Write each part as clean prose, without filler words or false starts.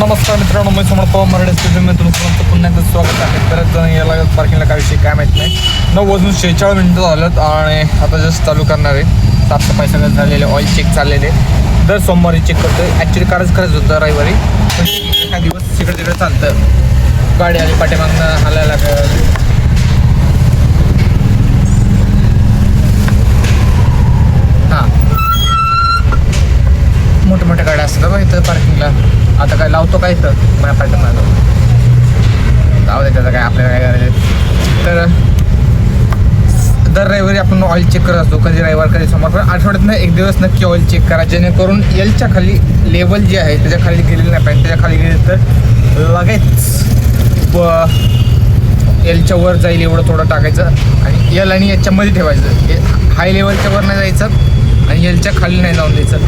नमस्कार मित्रांनो, मी समर्थ पवार मराठी स्टुडिओमध्ये तुमचं पुन्हा एकदा स्वागत आहे. बऱ्याच जण याला पार्किंगला काय विषय काय माहीत नाही. 9:46 झालं आणि आता जस्ट चालू करणार आहे. साफसफाई सगळं झालेले, ऑइल चेक चाललेले. दर सोमवारी चेक करतो. ॲक्च्युली कालच करायचं होतं रविवारी, पण एका दिवस तिकडे तिकडे चालतं. गाडी आली पाठीमागनं हालायला हां मोठ्या गाड्या असतात बघा इथं पार्किंगला. आता काय लावतो काय इथं माझ्या पार्किंगला लावू दे, त्याचं काय आपल्याला काय करायचं. तर दर रविवारी आपण ऑइल चेक करत असतो, कधी रविवार कधी सोमवार, पण आठवड्यातनं एक दिवस नक्की ऑइल चेक करा, जेणेकरून एलच्या खाली लेवल जे आहे त्याच्या खाली गेलेलं नाही पाहिजे. त्याच्या खाली गेले तर लगेच एलच्या वर जाईल एवढं थोडं टाकायचं आणि एल आणि याच्यामध्ये ठेवायचं. हाय लेवलच्या वर नाही जायचं आणि एलच्या खाली नाही जाऊन द्यायचं.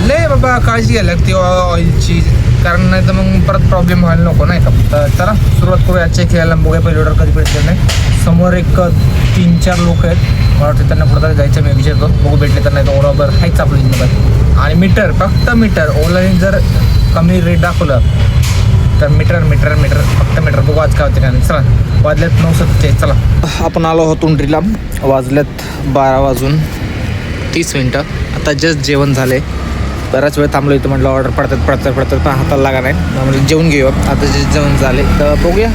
लय बाबा काळजी घ्यायला लागते ऑइलची, कारण नाही तर मग परत प्रॉब्लेम व्हायला नको नाही का. तर चला सुरुवात करूया चेक केला. बघूया पहिली ऑर्डर कधी भेटले नाही. समोर एक 3-4 लोक आहेत, मला वाटतं त्यांना कुठं जायचं. मी विचारतो, बघू भेटले तर नाही तर ओलावर हायच आपलं इंजिन. आणि मीटर, फक्त मीटर. ओलाने जर कमी रेट दाखवलं तर मीटर फक्त मीटर. बघू आज काय होते का नाही. चला वाजल्यात 9:47. चला आपण आलो आहोत उंडरीला. वाजल्यात 12:30. आता जस्ट जेवण झाले. बराच वेळ थांबलो इथं, म्हटलं ऑर्डर पडतात पण हाताला लागा नाही. म्हणजे जेवण घेऊ. आता जे जेवण झाले तर बघूया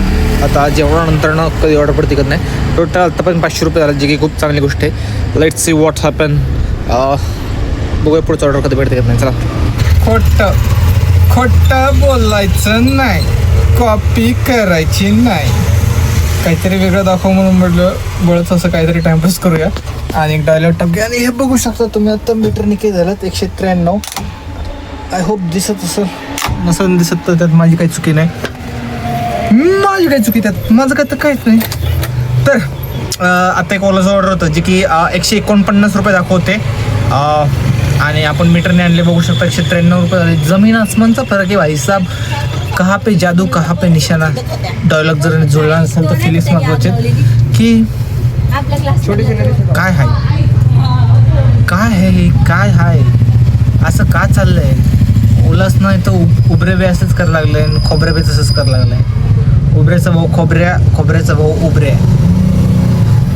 आता जेवणानंतर कधी ऑर्डर पडते कधी नाही. टोटल आतापर्यंत 500 रुपये झाले, जे की खूप चांगली गोष्ट आहे. Let's see what happen. बघूया पुढचं ऑर्डर कधी भेटते नाही. चला खोटं बोलायचं नाही, कॉपी करायची नाही. काहीतरी वेगळं दाखव म्हणून म्हटलं बळच असं काहीतरी टाइमपास करूया. आणि एक डायलॉग टाकूया. आणि हे बघू शकता तुम्ही, आता मीटर निके झालं 193. आय होप दिसत असेल, नसेल दिसत तर त्यात माझी काही चुकी नाही. त्यात माझं काय तर काहीच नाही. तर आता एक ओलाचं ऑर्डर होतं जे की 149 रुपये दाखवते आणि आपण मीटरने आणले. बघू शकता 193 रुपये झाले. जमीन आसमानचा फरक आहे भाई साहब. कहाँ पे जादू कहाँ पे निशाणा. डायलॉग जर जुळला असेल तर फिलिक्स महत्वाचे की काय आहे असं का चाललंय. ओलाच नाही तर उबरे बी असंच करायला लागलंय आणि खोबरे बी तसंच करायला लागलंय. उबऱ्याचा भाऊ खोबऱ्याचा भाऊ उबऱ्या.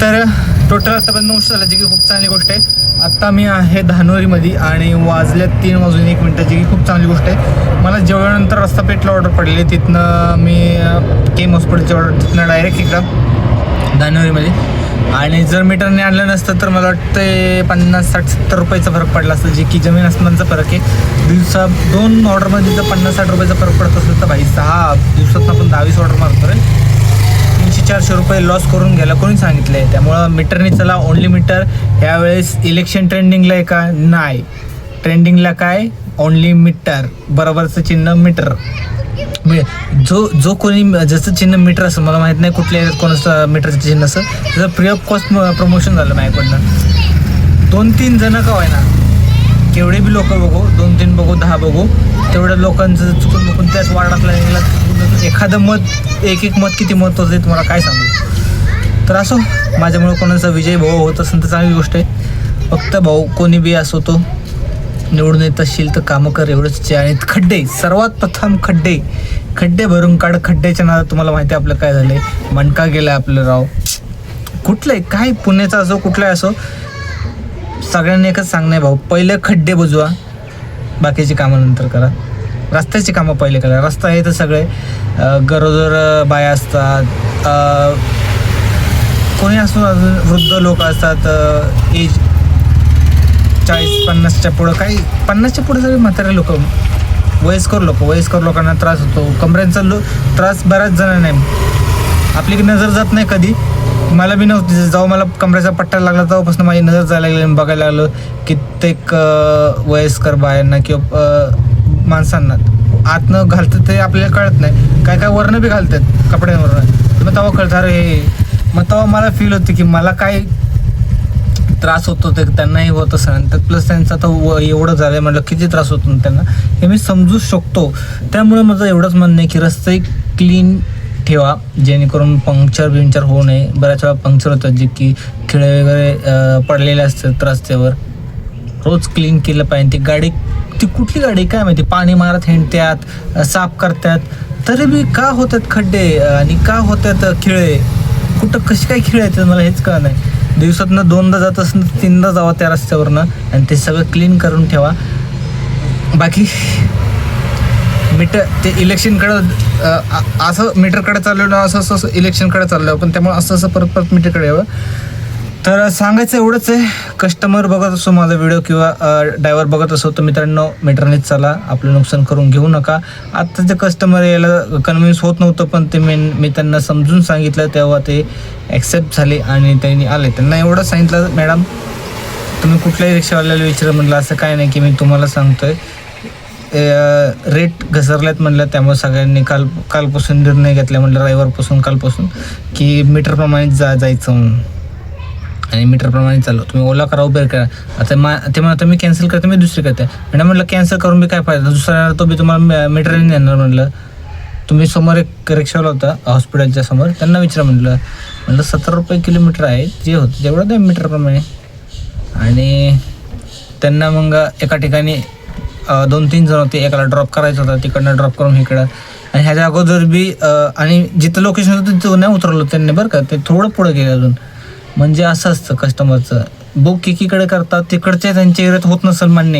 तर टोटल आतापर्यंत 900 झालं, जे की खूप चांगली गोष्ट आहे. आत्ता मी आहे धानोरीमध्ये आणि वाजल्यात 3:01, जी की खूप चांगली गोष्ट आहे. मला जेवणानंतर रस्ता पेठला ऑर्डर पडलेली, तिथनं मी केम हॉस्पिटलची ऑर्डर तिथनं डायरेक्ट इकडं धानोरीमध्ये. आणि जर मीटरने आणलं नसतं तर मला वाटतं 50-60-70 रुपयाचा फरक पडला असतं, जे की जमीन आसमानचा फरक आहे. 2 ऑर्डरमध्ये जर 50-60 रुपयाचा फरक पडत असेल तर भाई 6 दिवसात आपण 10-20 ऑर्डर मारतो रे. 300-400 रुपये लॉस करून घ्यायला कोणी सांगितलं आहे. त्यामुळं मीटरने चला. Only meter. यावेळेस इलेक्शन ट्रेंडिंगला आहे का नाही, ट्रेंडिंगला काय ओनली मीटर. बरोबरचं चिन्ह मीटर. जो कोणी ज्याचं चिन्ह मीटर असेल, मला माहीत नाही कुठल्या कोणाचं मीटरचं चिन्ह असेल, त्याचं फ्री ऑफ कॉस्ट प्रमोशन झालं माझ्याकडनं. 2-3 जणं का व्हाय ना, केवढे बी लोक बघू, 2-3 बघू, 10 बघू, तेवढ्या लोकांचं चुकून बघून त्याच वार्डातला एखादं मत, एक मत किती महत्त्वाचं आहे तुम्हाला काय सांगू. तर असो, माझ्यामुळे कोणाचा विजय भाऊ होत असेल तर चांगली गोष्ट आहे. फक्त भाऊ कोणी बी असो, तो निवडून येत असशील तर कामं कर, एवढंच. आणि खड्डे, सर्वात प्रथम खड्डे भरून काढ. खड्ड्याच्या नादात तुम्हाला माहिती आहे आपलं काय झालं आहे. मणका गेला आपलं राव. कुठलंही काय, पुण्याचा असो कुठलाही असो, सगळ्यांनी एकच सांगणं आहे भाऊ, पहिले खड्डे बुजवा, बाकीची कामं नंतर करा. रस्त्याची कामं पहिले करा. रस्ता आहे तर सगळे गरोदर बाया असतात, कोणी असून अजून वृद्ध लोक असतात, एज 40-50च्या पुढं, काही 50च्या पुढे सगळे म्हातारे लोक, वयस्कर लोकांना त्रास होतो. कमऱ्यांचा त्रास बऱ्याच जणांना नाही. आपली नजर जात नाही कधी. मला बी नव्हती, जेव्हा मला कमरेचा पट्टा लागला तेव्हापासून माझी नजर जायला लागली. बघायला लागलो कित्येक वयस्कर बायांना किंवा माणसांना आतनं घालतात ते आपल्याला कळत नाही. काय वरनं बी घालतात कपड्यांवरनं, मग तेव्हा कळतं अरे. मग तेव्हा मला फील होतं की मला काय त्रास होतो ते त्यांनाही होत असं. तर प्लस त्यांचं आता एवढं झालं आहे म्हटलं किती त्रास होतो त्यांना हे मी समजू शकतो. त्यामुळे माझं एवढंच म्हणणं आहे की रस्ते क्लीन ठेवा, जेणेकरून पंक्चर होऊ नये. बऱ्याच वेळा पंक्चर होतात, जे की खिळे वगैरे पडलेले असतात रस्त्यावर. रोज क्लीन केलं पाहिजे. ती गाडी ती कुठली गाडी काय माहिती, पाणी मारत हिंडत्यात, साफ करतात, तरी बी का होतात खड्डे आणि का होतात खिळे, कुठं कशी काय खिळे येतात मला हेच कळत नाही. दिवसातनं 2दा जात असेल तर 3दा जावा त्या रस्त्यावरनं आणि ते सगळं क्लीन करून ठेवा. बाकी मीटर ते इलेक्शनकडं असं मीटरकडे चाललेलं असं इलेक्शनकडे चाललं, पण त्यामुळे असं परत मीटरकडे यावं. तर सांगायचं एवढंच आहे. कस्टमर बघत असो माझा व्हिडिओ किंवा ड्रायव्हर बघत असो तर मित्रांनो मिटरनेच चला, आपलं नुकसान करून घेऊ नका. आता ते कस्टमर यायला कन्व्हिन्स होत नव्हतं, पण ते मी त्यांना समजून सांगितलं तेव्हा ते ॲक्सेप्ट झाले आणि त्यांनी आले. त्यांना एवढं सांगितलं, मॅडम तुम्ही कुठल्याही रिक्षावाल्याला विचारा म्हटलं, असं काय नाही की मी तुम्हाला सांगतोय, रेट घसरल्यात म्हटलं, त्यामुळे सगळ्यांनी कालपासून निर्णय घेतला म्हटलं, रविवारपासून कालपासून की मीटरप्रमाणे जायचं म्हणून आणि मीटरप्रमाणे चालू. तुम्ही ओला करा, उबेर करा. आता ते म्हणतं मी कॅन्सल करते, मी दुसरी करते. मॅडम म्हटलं कॅन्सल करून मी काय फायदा, दुसरा तो बी तुम्हाला मीटरने नेणार म्हटलं. तुम्ही समोर एक रिक्षावाला होता हॉस्पिटलच्या समोर, त्यांना विचारा म्हटलं 70 रुपये किलोमीटर आहे, जे होतं जेवढं द्या मीटरप्रमाणे. आणि त्यांना मग एका ठिकाणी 2-3 जण होते, एकाला ड्रॉप करायचं होता, तिकडनं ड्रॉप करून इकडं. आणि ह्याच्या अगोदर बी आणि जिथं लोकेशन होतं तिथं नाही उतरलं त्यांनी बरं का, ते थोडं पुढं गेलं अजून. म्हणजे असं असतं कस्टमरचं, बुक एकीकडे करतात, तिकडच्या त्यांच्या एरियात होत नसेल मान्य,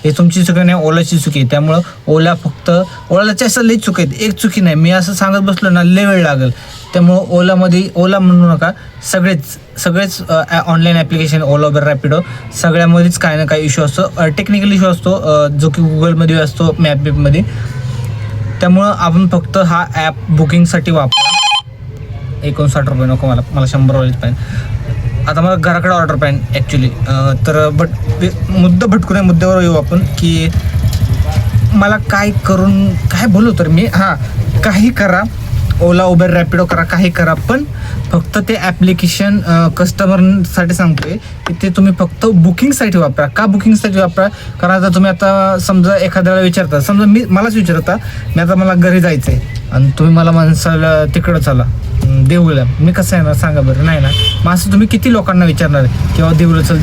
हे तुमची चुकी नाही, ओलाची चुकी आहे. त्यामुळं ओलाच्या असं लई चुकी आहेत, एक चुकी नाही. मी असं सांगत बसलो ना लई वेळ लागेल. त्यामुळं ओला म्हणू नका, सगळेच ऑनलाईन ॲप्लिकेशन ओला, उबर, रॅपिडो सगळ्यामध्येच काही ना काही इश्यू असतो, टेक्निकल इश्यू असतो, जो की गुगलमध्ये असतो, मॅपमध्ये. त्यामुळं आपण फक्त हा ॲप बुकिंगसाठी वापरा. 59 रुपये नको मला 100 रुपयेच पाहिजे. आता मला घराकडे ऑर्डर पाहिजे ॲक्च्युली. तर मुद्दा भटकू नये, मुद्द्यावर येऊ आपण की मला काय बोलू तर मी काही करा, ओला, उबर, रॅपिडो करा, काही करा, पण फक्त ते ॲप्लिकेशन कस्टमरसाठी सांगतोय की ते तुम्ही फक्त बुकिंगसाठी वापरा. का बुकिंगसाठी वापरा? कारण आता तुम्ही आता समजा एखाद्याला विचारता, समजा मलाच विचारता, मला घरी जायचं आहे आणि तुम्ही मला माणसाला तिकडं चला देऊला, मी कसं येणार सांगा बरं, नाही ना. मग असं तुम्ही किती लोकांना विचारणार किंवा देऊला चल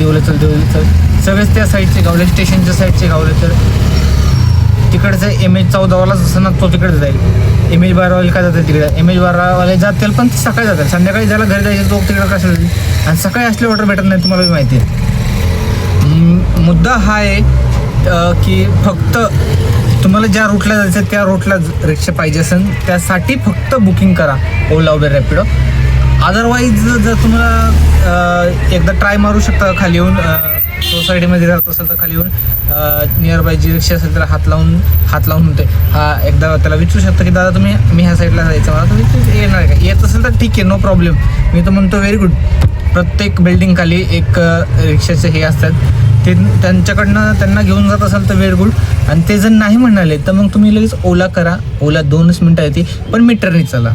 सगळेच त्या साईडचे गावले, स्टेशनच्या साईडचे गावले, तर तिकडचं MH14वाला जसं ना तो तिकडे जाईल, MH12वाले काय जातात तिकडे, MH12वाले जातील पण सकाळी जातात, संध्याकाळी ज्याला घरी जायचं तो तिकडे कशाला जाईल, आणि सकाळी असले ऑर्डर भेटत नाही, तुम्हाला माहिती आहे. मुद्दा हा आहे की फक्त तुम्हाला ज्या रूटला जायचं त्या रूटला रिक्षा पाहिजे असेल त्यासाठी फक्त बुकिंग करा ओला, उबर, रॅपिडो. अदरवाईज जर तुम्हाला एकदा ट्राय मारू शकता खाली येऊन, सोसायटीमध्ये राहत असेल तर खाली येऊन नियर बाय जी रिक्षा असेल त्याला हात लावून होते एकदा त्याला विचारू शकता की दादा मी ह्या साईडला जायचं, मला तुम्ही येणार आहे का, येत असेल तर ठीक आहे, नो प्रॉब्लेम. मी तर म्हणतो व्हेरी गुड. प्रत्येक बिल्डिंग खाली एक रिक्षाचे हे असतात, ते त्यांना घेऊन जात असाल तर व्हेरी गुड. आणि ते जर नाही म्हणाले तर मग तुम्ही लगेच ओला करा. ओला 2च मिनटं येते, पण मीटरने चला,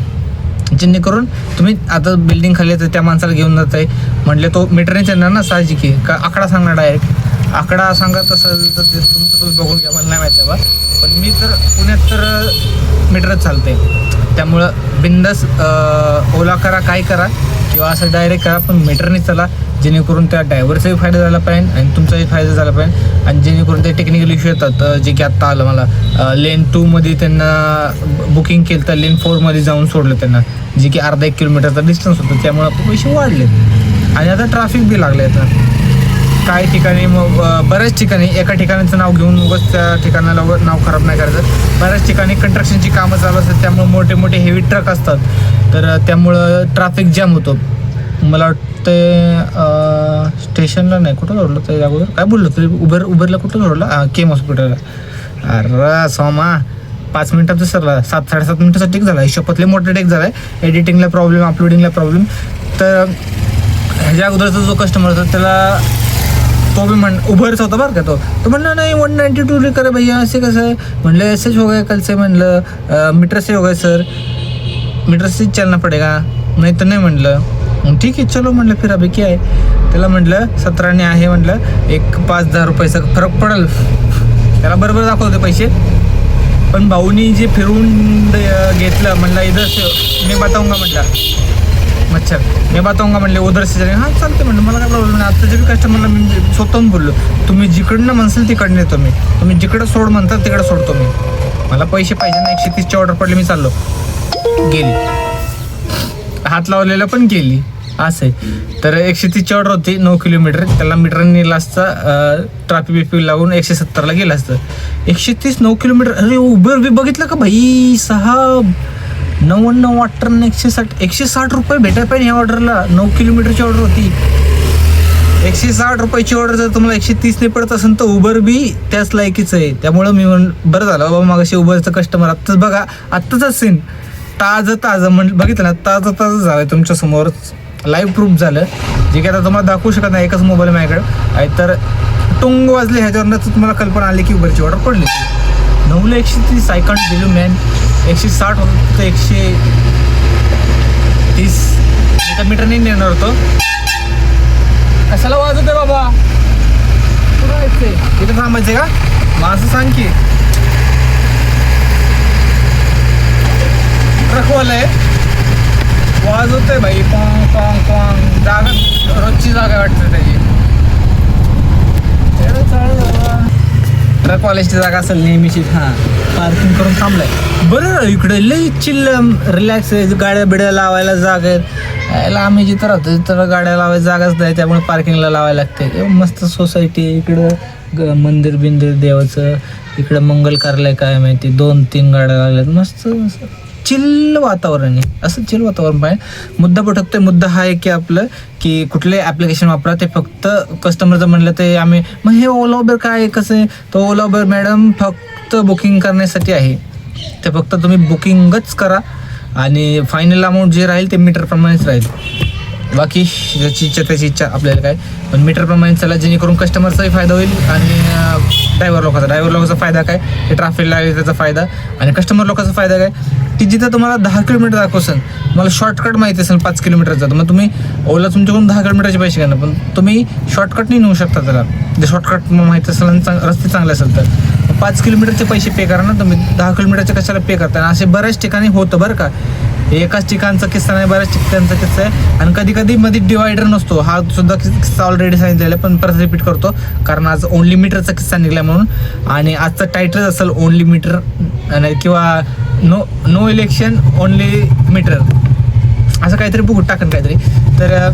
जेणेकरून तुम्ही आता बिल्डिंग खाली तर त्या माणसाला घेऊन जात आहे म्हटले तो मीटरने येणार ना, साहजिक आहे. का आकडा सांगणार डायरेक्ट, आकडा सांगत असेल तर ते तुमचं तुम्ही बघून घ्या, मला नाही माहिती आहे बा. पण मी तर पुण्यात तर मीटरच चालते, त्यामुळं बिंदास ओला करा, काय करा किंवा असं डायरेक्ट करा, पण मीटरने चला, जेणेकरून त्या ड्रायव्हरचाही फायदा झाला पाहिजे आणि तुमचाही फायदा झाला पाहिजे. आणि जेणेकरून ते टेक्निकल इश्यू येतात, जे की आत्ता आलं मला लेन 2मध्ये त्यांना बुकिंग केलं तर लेन 4मध्ये जाऊन सोडलं त्यांना, जे की अर्धा 1 किलोमीटरचा डिस्टन्स होतं, त्यामुळे पैसे वाढले आणि आता ट्रॅफिक बी लागले. आता काही ठिकाणी मग बऱ्याच ठिकाणी एका ठिकाणाचं नाव घेऊन उगाच त्या ठिकाणाला नाव खराब नाही करायचं. बऱ्याच ठिकाणी कंस्ट्रक्शनची कामं चालू असतात, त्यामुळे मोठे हेवी ट्रक असतात, तर त्यामुळं ट्रॅफिक जॅम होतो. मला वाटतं स्टेशनला नाही, कुठं जोडलं ते अगोदर काय बोललो तरी, उबरला कुठं जोडलं, केम हॉस्पिटलला. अरे सोमा 5 मिनिटात सरला 7-7.5 मिनिटाचा टेक झाला, शपथले मोठा टेक झाला आहे. एडिटिंगला प्रॉब्लेम, अपलोडिंगला प्रॉब्लेम. तर ह्याच्या अगोदरचा जो कस्टमर होता त्याला तो भी उबरचा होता बरं का, तो म्हणलं नाही 192 करे भैया, ऐसे कसं आहे म्हणलं, ऐसेच हो गए कल से, म्हणलं मीटर से हो गए सर, मीटर से चलना पडेगा, नाही तर नाही म्हणलं. ठीक आहे चलो म्हणलं, फिर अभी क्या आहे. त्याला म्हटलं 17ने आहे म्हटलं, एक 5-10 रुपयाचा फरक पडेल. त्याला बरोबर दाखवते पैसे, पण भाऊनी जे फिरवून घेतलं म्हणलं इधर से मी बताऊंगा म्हटलं, मच्छर मी बताऊंगा म्हणले उधर से जाणे. हां चालते म्हणलं, मला काय प्रॉब्लेम नाही. आत्ताच्या बी कस्टमरला मी स्वतःहून बोललो, तुम्ही जिकडनं म्हणसाल तिकडनं येतो मी, तुम्ही जिकडं सोड म्हणताल तिकडं सोडतो मी, मला पैसे पाहिजे ना. 130ची ऑर्डर पडली, मी चाललो. गेली, हात लावलेलं पण गेली. असं आहे. तर 130ची ऑर्डर होती, 9 किलोमीटर. त्याला मीटरने नेला असता, ट्रॅफिक बिफिक लागून 170ला गेलं असतं. 130 9 किलोमीटर. अरे उबर बी बघितलं का भाई साहब, 99 वाटर 160 रुपये भेटायला पाहिजे ह्या ऑर्डरला. 9 किलोमीटरची ऑर्डर होती, 160 रुपयाची ऑर्डर. जर तुम्हाला 130 नाही पडत असेल तर उबर बी त्याच लायकीचं आहे. त्यामुळं मी बरं झालं बाबा, मागाशी उबरचं कस्टमर आत्ताच बघा, आत्ताचाच सीन ताजं बघितलं ना, ताजं झालं तुमच्या समोरच, लाईव्ह प्रूफ झालं. जे की आता तुम्हाला दाखवू शकत नाही, एकच मोबाईल माझ्याकडे आहे. तर टुंग वाजले ह्याच्यावरनं तुम्हाला कल्पना आली की उबरची ऑर्डर पडली. 9ला 130 आय कांट दिलो मॅन. 160 होतं तर 130 एका मीटरने नेणार होतो. कशाला वाजवते बाबा, कुठं जायचंय, इथं थांबायचं का? मग असं सांग की ट्रकवाला वाजवतोय भाई, पॉंग पॉंग पॉंग. जागा रोजची जागा वाटते त्याची. ट्रकवाल्याची जागा असेल नेहमीची. हां, पार्किंग करून थांबलाय. बरं इकडे लई चिल्ल रिलॅक्स आहे, गाड्या बिड्या लावायला जागा आहेत. याला आम्ही जिथं राहतो तिथं गाड्या लावायला जागाच नाही, त्यामुळे पार्किंगला लावायला लागते. मस्त सोसायटी आहे इकडं, मंदिर बिंदिर देवाचं. इकडं मंगल कार्यालय काय माहिती, 2-3 गाड्या लागल्यात. मस्त चिल्ल वातावरण आहे, असं चिल्ल वातावरण पाहिजे. मुद्दा पटकतोय. मुद्दा हा आहे की आपलं की कुठले ॲप्लिकेशन वापरा, ते फक्त कस्टमरचं म्हणलं ते आम्ही. मग हे ओला उबर काय कसं आहे, तो ओला उबर मॅडम फक्त बुकिंग करण्यासाठी आहे. ते फक्त तुम्ही बुकिंगच करा आणि फायनल अमाऊंट जे राहील ते मीटरप्रमाणेच राहील. बाकी ज्याची इच्छा त्याची इच्छा, आपल्याला काय. पण मीटरप्रमाणे चला, जेणेकरून कस्टमरचाही फायदा होईल आणि ड्रायव्हर लोकांचा फायदा काय, ते ट्रॅफिक लागेल त्याचा फायदा. आणि कस्टमर लोकांचा फायदा काय, की जिथं तुम्हाला 10 किलोमीटर दाखव असेल, मला शॉर्टकट माहिती असेल 5 किलोमीटरचा, तर मग तुम्ही ओला तुमच्याकडून 10 किलोमीटरचे पैसे घेणार, पण तुम्ही शॉर्टकटने नेऊ शकता त्याला. जे शॉर्टकट माहिती असेल आणि रस्ते चांगले असेल तर 5 किलोमीटरचे पैसे पे करा ना तुम्ही, 10 किलोमीटरचे कशाला पे करता. असे बऱ्याच ठिकाणी होतं बरं का. एकाच ठिकाणचा किस्सा नाही, बऱ्याच ठिकाणचा किस्सा आहे. आणि कधी कधी मध्ये डिवायडर नसतो, हा सुद्धा किस्सा ऑलरेडी सांगितलेला आहे, पण परत रिपीट करतो कारण आज ओनली मीटरचा किस्सा निघला म्हणून. आणि आजचं टायटल असेल ओनली मीटर किंवा नो इलेक्शन ओनली मीटर, असं काहीतरी बघू टाकन काहीतरी. तर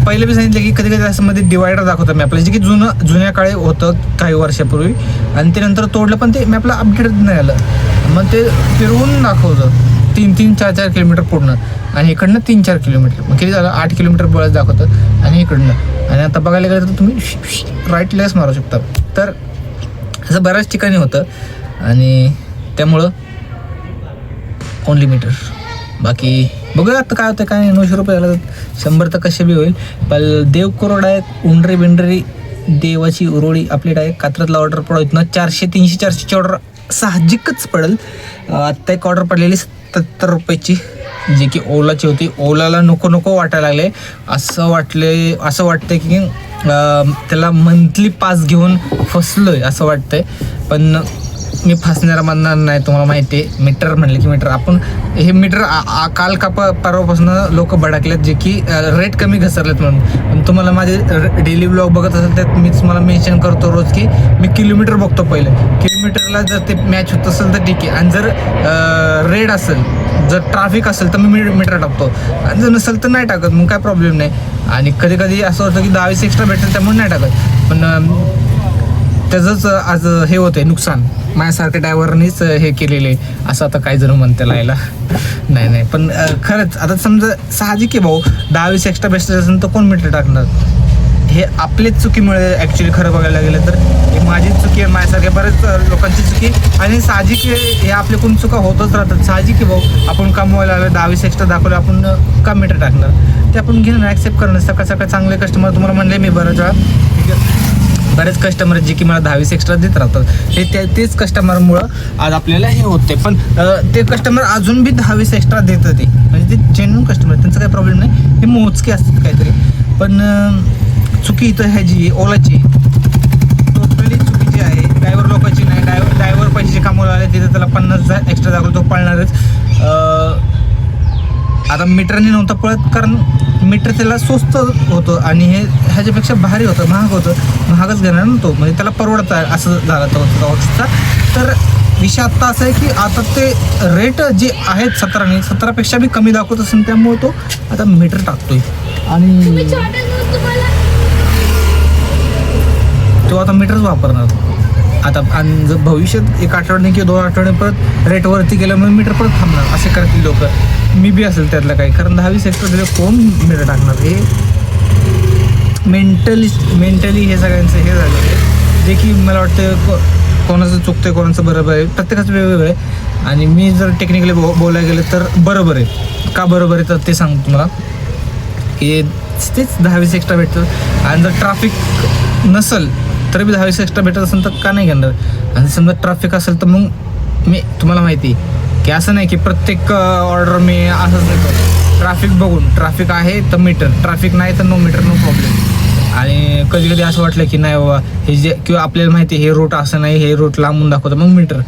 पहिले मी सांगितलं की कधी कधी असं मध्ये डिवायडर दाखवतं मॅपला, जे की जुन्या काळी होतं काही वर्षापूर्वी, आणि ते नंतर तोडलं, पण ते मॅपला अपडेट नाही आलं. मग ते फिरवून दाखवतं 3-3, 4-4 किलोमीटर पूर्ण, आणि इकडनं 3-4 किलोमीटर. मग किती झालं, 8 किलोमीटर बळच दाखवतं. आणि इकडनं, आणि आता बघायला गेलं तर तुम्ही राईट लेस मारू शकता. तर असं बऱ्याच ठिकाणी होतं, आणि त्यामुळं ओनली मीटर. बाकी बघूया आता काय होतं काय नाही. 900 रुपये झालं तर 100 तर कसे बी होईल. पण देव करोड आहे, उंडरी बिंडरी देवाची उरोळी आपली आहे. कात्रतला ऑर्डर पडत ना 400, 300, 400ची ऑर्डर साहजिकच पडेल. आत्ता एक ऑर्डर पडलेली 77 रुपयाची, जी की ओलाची होती. ओलाला नको नको वाटायला लागले, असं वाटतंय की त्याला मंथली पास घेऊन फसलोय असं वाटतंय. पण मी फसणारा म्हणणार नाही, तुम्हाला माहिती आहे. मीटर म्हणले की मीटर, आपण हे मीटर काल का परवापासून लोक भडकलेत, जे की रेट कमी घसरलेत म्हणून. पण तुम्हाला माझे डेली ब्लॉग बघत असेल त्यात मी तुम्हाला मेन्शन करतो रोज की मी किलोमीटर बघतो. पहिले किलोमीटरला जर ते मॅच होत असेल तर ठीक आहे, आणि जर रेड असेल, जर ट्रॅफिक असेल तर मी मीटर टाकतो, आणि जर नसेल तर नाही टाकत, मग काय प्रॉब्लेम नाही. आणि कधी कधी असं होतं की 10-20 एक्स्ट्रा भेटेल त्यामुळे नाही टाकत, पण त्याचंच आज हे होतं नुकसान. माझ्यासारख्या ड्रायव्हरनीच हे केलेले, असं आता काही जण म्हणते लायला नाही. पण खरंच आता समजा साहजिक आहे भाऊ, 10-20 एक्स्ट्रा भेटत असेल तर कोण मीटर टाकणार. हे आपलीच चुकीमुळे ॲक्च्युली खरं बघायला गेलं तर ही माझीच चुकी आहे, माझ्यासारख्या बऱ्याच लोकांची चुकी. आणि साहजिक हे आपले कोण चुका होतच राहतात. साहजिक आहे भाऊ, आपण कमवायला आलं 10-20 एक्स्ट्रा दाखवलं, आपण का मीटर टाकणार, ते आपण घेणं ॲक्सेप्ट करणं. सकाळ चांगले कस्टमर तुम्हाला म्हणले मी बऱ्याच वेळा, ठीक आहे, बरेच कस्टमर जे की मला 10-20 एक्स्ट्रा देत राहतात, तेच कस्टमरमुळं आज आपल्याला हे होते. पण ते कस्टमर अजून बी 10-20 एक्स्ट्रा देतं, ते म्हणजे ते जेन्युइन कस्टमर, त्यांचा काही प्रॉब्लेम नाही. हे मोजके असतात काहीतरी, पण चुकी इथं ह्याची ओलाची टोटली चुकीची आहे, ड्रायव्हर लोकांची नाही. ड्रायव्हर पैसे कमवायला आले तिथे त्याला 50 एक्स्ट्रा दाखवतो, तो पळणारच. आता मीटरने नव्हतं पळत, कारण मीटर त्याला स्वस्त होतं आणि हे ह्याच्यापेक्षा भारी होतं, महाग होतं, महागच घेणार ना तो, म्हणजे त्याला परवडत आहे असं झालं तर वॉचचा. तर विषय आत्ता असा आहे की आता ते रेट जे आहेत 17पेक्षा बी कमी दाखवत असेल, त्यामुळे तो आता मीटर टाकतोय आणि तो आता मीटरच वापरणार आता. आणि जर भविष्यात 1 आठवड्याने किंवा 2 आठवड्याने परत रेटवरती गेल्यामुळे मीटर परत थांबणार, असे करतील लोक. मी बी असेल त्यातलं काही, कारण 10-20 एक्स्ट्रा दिले कोण मीटर टाकणार. हे मेंटली हे सगळ्यांचं हे झालं आहे, जे की मला वाटतं कोणाचं चुकतं कोणाचं बरोबर आहे, प्रत्येकाचं वेगवेगळं आहे. आणि मी जर टेक्निकली बोलायला गेलं तर बरोबर आहे. का बरोबर आहे तर ते सांगतो तुम्हाला, की तेच 10-20 एक्स्ट्रा भेटतं. आणि जर ट्रॅफिक नसेल तरी बी 10-20 एक्स्ट्रा भेटत असेल तर का नाही घेणार. आणि समजा ट्रॅफिक असेल तर मग मी तुम्हाला माहिती की असं नाही की प्रत्येक ऑर्डर मी असंच देतो. ट्रॅफिक बघून, ट्रॅफिक आहे तर मीटर, ट्रॅफिक नाही तर नो मीटर, नो प्रॉब्लेम. आणि कधी कधी असं वाटलं की नाही बाबा हे जे, किंवा आपल्याला माहिती आहे हे रूट असं नाही, हे रूट लांबून दाखवतं, मग मीटर.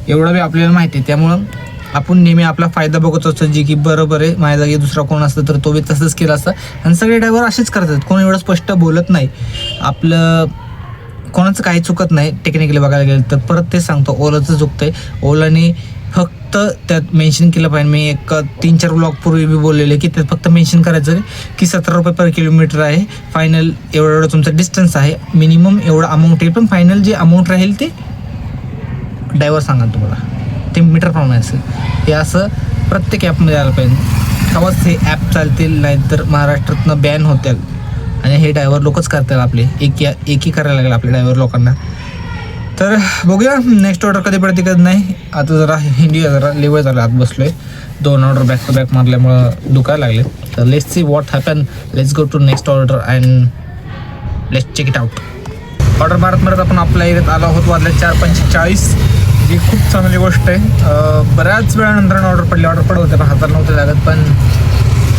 एवढं बी आपल्याला माहिती आहे. त्यामुळं आपण नेहमी आपला फायदा बघत असतो, जे की बरोबर आहे. माझ्या जागी दुसरा कोण असतं तर तो बी तसंच केलं असतं. आणि सगळे ड्रायव्हर असेच करतात, कोण एवढं स्पष्ट बोलत नाही. आपलं कोणाचं काही चुकत नाही टेक्निकली बघायला गेलं तर. परत ते सांगतो, ओलाचं चुकतंय. ओलाने फक्त त्यात मेन्शन केलं पाहिजे. मी 3-4 ब्लॉग पूर्वी बी बोललेले की त्यात फक्त मेन्शन करायचं की 17 रुपये पर किलोमीटर आहे फायनल, एवढं तुमचं डिस्टन्स आहे, मिनिमम एवढं अमाऊंट येईल, पण फायनल जे अमाऊंट राहील ते ड्रायव्हर सांगा तुम्हाला, ते मीटर प्रमाणे असेल. हे असं प्रत्येक ॲपमध्ये आलं पाहिजे, तेव्हाच हे ॲप चालतील, नाहीतर महाराष्ट्रातनं बॅन होतील. आणि हे ड्रायव्हर लोकच करतात आपले, एकी करायला लागेल आपल्या ड्रायव्हर लोकांना. तर बघूया नेक्स्ट ऑर्डर कधी पडते कधी नाही. आता जरा जरा लेवल झालं, आत बसलोय. 2 ऑर्डर बॅक टू बॅक मारल्यामुळं दुखायला लागले. तर let's see what happen. Let's go to next order and let's check it out. Order मारत आपण आपल्या एरियात आलो आहोत. वाजले 4:45, जी खूप चांगली गोष्ट आहे. बऱ्याच वेळानंतर ऑर्डर पडली. ऑर्डर पडत होते पण हाताला नव्हते लागत, पण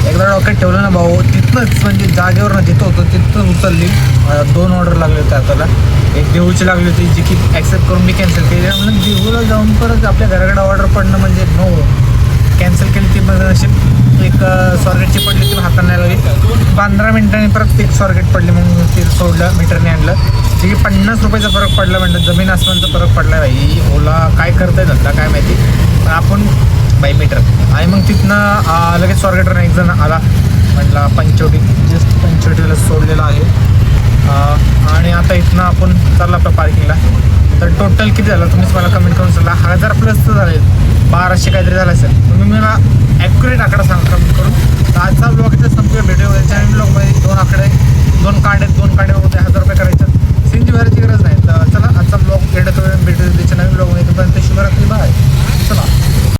एकदा डॉक्यात ठेवलं ना भाऊ, तिथनंच म्हणजे जागेवर जिथं होतं तिथं उचलली. 2 ऑर्डर लागले होते हाताला. एक देऊची लागली होती, जी की ॲक्सेप्ट करून मी कॅन्सल केली. म्हणून देऊला जाऊन परत आपल्या घराकडे ऑर्डर पडणं म्हणजे नो. कॅन्सल केली ती म्हणजे अशी एक स्वारगेटची पडली, ती हाताने नाही लागली. 15 मिनिटांनी परत एक स्वारगेट पडली, मग ते सोडलं, मीटरने आणलं. जे की 50 रुपयाचा फरक पडला, म्हणजे जमीन आसमानचा फरक पडला. बाई ओला काय करताय धंदा काय माहिती, पण आपण बाय मीटर. आणि मग तिथनं लगेच स्वारगेटवर एक जण आला, म्हटला पंचवटी, जस्ट पंचवटीला सोडलेला आहे. आणि आता इथनं आपण चालला आपल्या पार्किंगला. तर टोटल किती झालं तुम्हीच मला कमेंट करून सांगा. 1000 प्लस तर झाले, 1200 काहीतरी झालं असेल. तुम्ही मला ॲक्युरेट आकडा सांगा कमेंट करून. तर आजचा ब्लॉग इथे संपूर्ण व्हिडिओ चॅनल ब्लॉगमध्ये 2 आकडे 2 कांडे होते 1000 रुपये करायचं. सीनची भरायची गरज नाही. तर चला आजचा ब्लॉग भेटतो त्याच्या नवीन ब्लॉगमध्ये. तोपर्यंत शुभरात्री, बाय. चला.